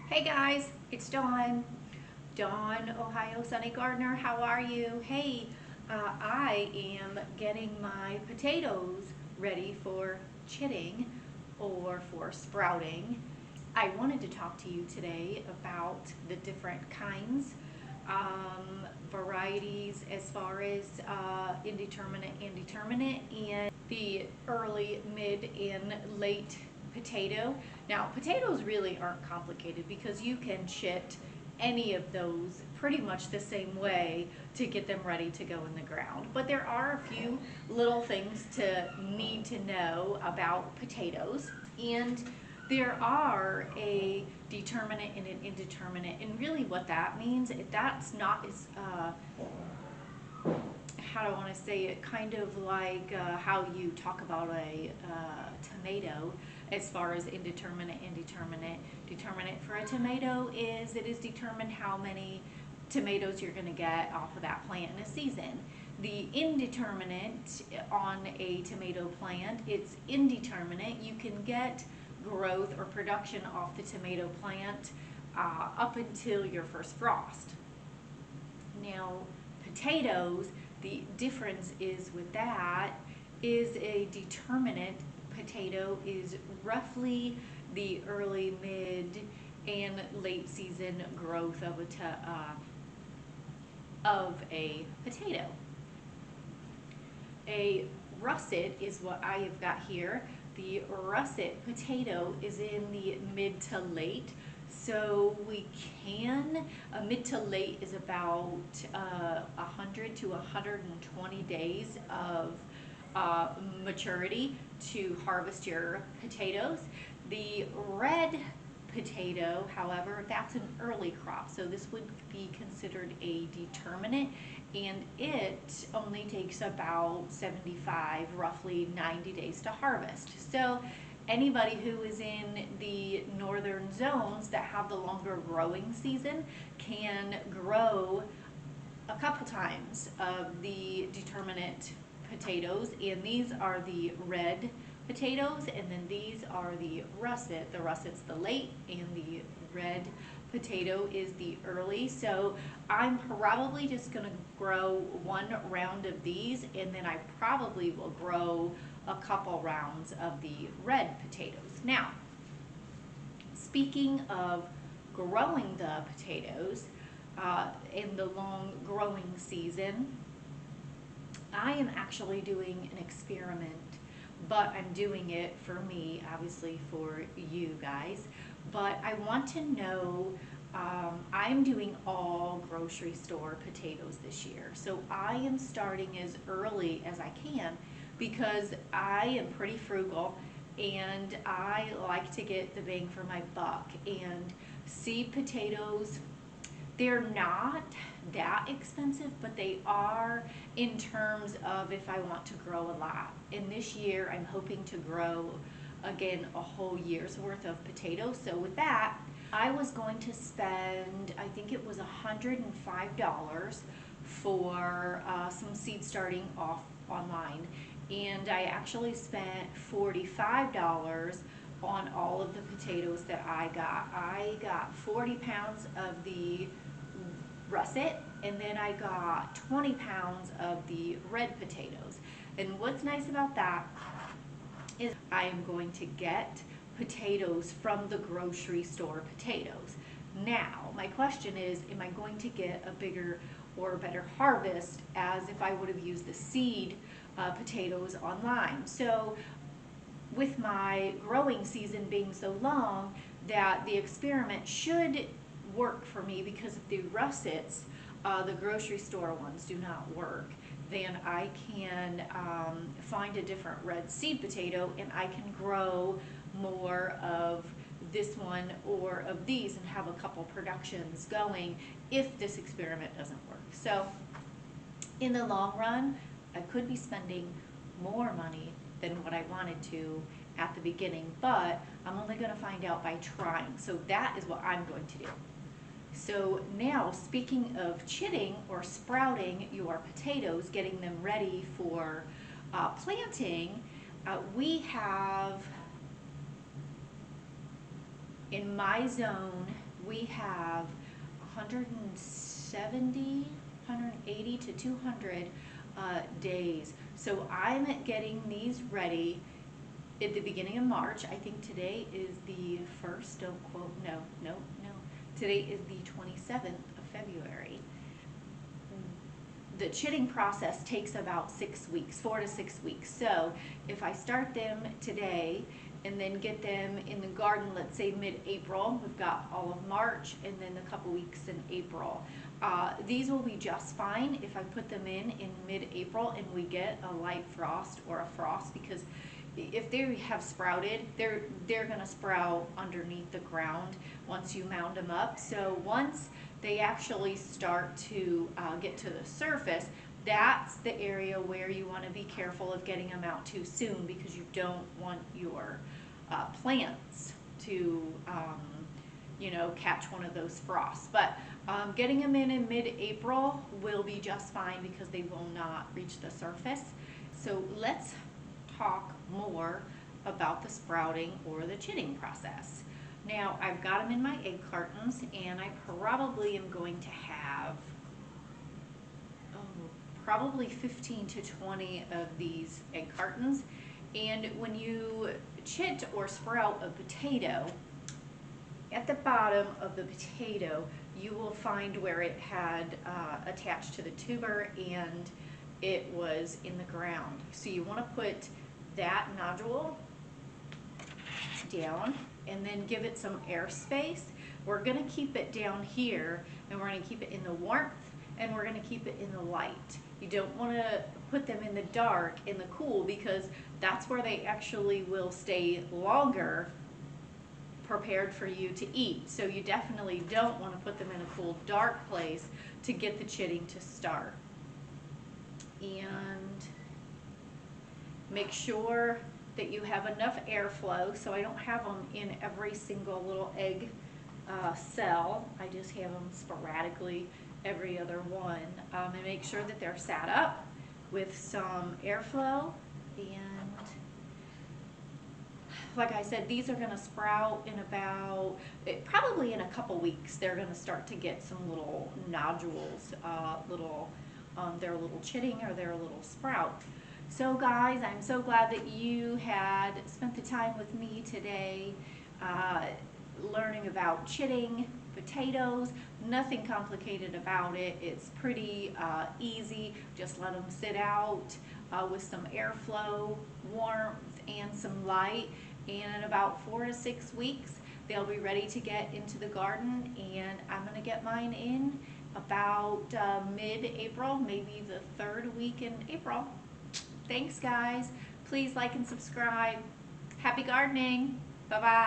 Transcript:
Hey guys, it's Dawn. Dawn, Ohio Sunny Gardener. How are you? Hey, I am getting my potatoes ready for chitting or for sprouting. I wanted to talk to you today about the different kinds, varieties as far as indeterminate and determinate, and the early, mid, and late potato. Now, potatoes really aren't complicated because you can chit any of those pretty much the same way to get them ready to go in the ground. But there are a few little things to need to know about potatoes, and there are a determinate and an indeterminate, and really what that means, that's not as how do I want to say it, kind of like how you talk about a tomato as far as indeterminate and determinate. Determinate for a tomato is it is determined how many tomatoes you're going to get off of that plant in a season. The indeterminate on a tomato plant, it's indeterminate. You can get growth or production off the tomato plant up until your first frost. Now, potatoes, the difference is with that is a determinate potato is roughly the early, mid, and late season growth of a potato. A russet is what I have got here. The russet potato is in the mid to late. So we can, mid to late is about 100 to 120 days of maturity to harvest your potatoes. The red potato, however, that's an early crop, so this would be considered a determinate, and it only takes about 75, roughly 90 days to harvest. So anybody who is in the northern zones that have the longer growing season can grow a couple times of the determinate potatoes, and these are the red potatoes, and then these are the russet. The russet's the late, and the red potato is the early. So I'm probably just going to grow one round of these, and then I probably will grow a couple rounds of the red potatoes. Now, speaking of growing the potatoes in the long growing season, I am actually doing an experiment, but I'm doing it for me, obviously for you guys. But I want to know, I'm doing all grocery store potatoes this year. So I am starting as early as I can because I am pretty frugal and I like to get the bang for my buck. And seed potatoes, they're not that expensive, but they are in terms of if I want to grow a lot. And this year I'm hoping to grow again a whole year's worth of potatoes. So with that, I was going to spend, I think it was $105 for some seed starting off online. And I actually spent $45 on all of the potatoes that I got. I got 40 pounds of the russet, and then I got 20 pounds of the red potatoes. And what's nice about that is I am going to get potatoes from the grocery store potatoes. Now, my question is, am I going to get a bigger or better harvest as if I would have used the seed potatoes online? So with my growing season being so long, that the experiment should work for me, because if the russets, the grocery store ones, do not work, then I can find a different red seed potato and I can grow more of this one or of these and have a couple productions going if this experiment doesn't work. So in the long run, I could be spending more money than what I wanted to at the beginning, but I'm only going to find out by trying. So that is what I'm going to do. So now, speaking of chitting or sprouting your potatoes, getting them ready for planting, we have, in my zone, we have 170, 180 to 200 days. So I'm getting these ready at the beginning of March. I think today is the 1st, don't quote, no. Today is the 27th of February. The chitting process takes about 6 weeks, 4 to 6 weeks. So if I start them today and then get them in the garden, let's say mid-April, we've got all of March and then a couple weeks in April. These will be just fine if I put them in mid-April and we get a light frost or a frost, because if they have sprouted, they're gonna sprout underneath the ground once you mound them up. So once they actually start to get to the surface, that's the area where you want to be careful of getting them out too soon, because you don't want your plants to catch one of those frosts. But getting them in mid-April will be just fine because they will not reach the surface. So let's talk more about the sprouting or the chitting process. Now I've got them in my egg cartons, and I probably am going to have probably 15 to 20 of these egg cartons. And when you chit or sprout a potato, at the bottom of the potato you will find where it had attached to the tuber and it was in the ground. So you want to put that nodule down and then give it some air space. We're going to keep it down here, and we're going to keep it in the warmth, and we're going to keep it in the light. You don't want to put them in the dark, in the cool, because that's where they actually will stay longer prepared for you to eat. So you definitely don't want to put them in a cool, dark place to get the chitting to start. And make sure that you have enough airflow. So I don't have them in every single little egg cell. I just have them sporadically every other one. And make sure that they're sat up with some airflow. And like I said, these are going to sprout in probably in a couple weeks. They're going to start to get some little nodules, their little chitting or their little sprout. So guys, I'm so glad that you had spent the time with me today learning about chitting potatoes. Nothing complicated about it. It's pretty easy. Just let them sit out with some airflow, warmth, and some light. And in about 4 to 6 weeks, they'll be ready to get into the garden. And I'm going to get mine in about mid-April, maybe the 3rd week in April. Thanks, guys. Please like and subscribe. Happy gardening. Bye-bye.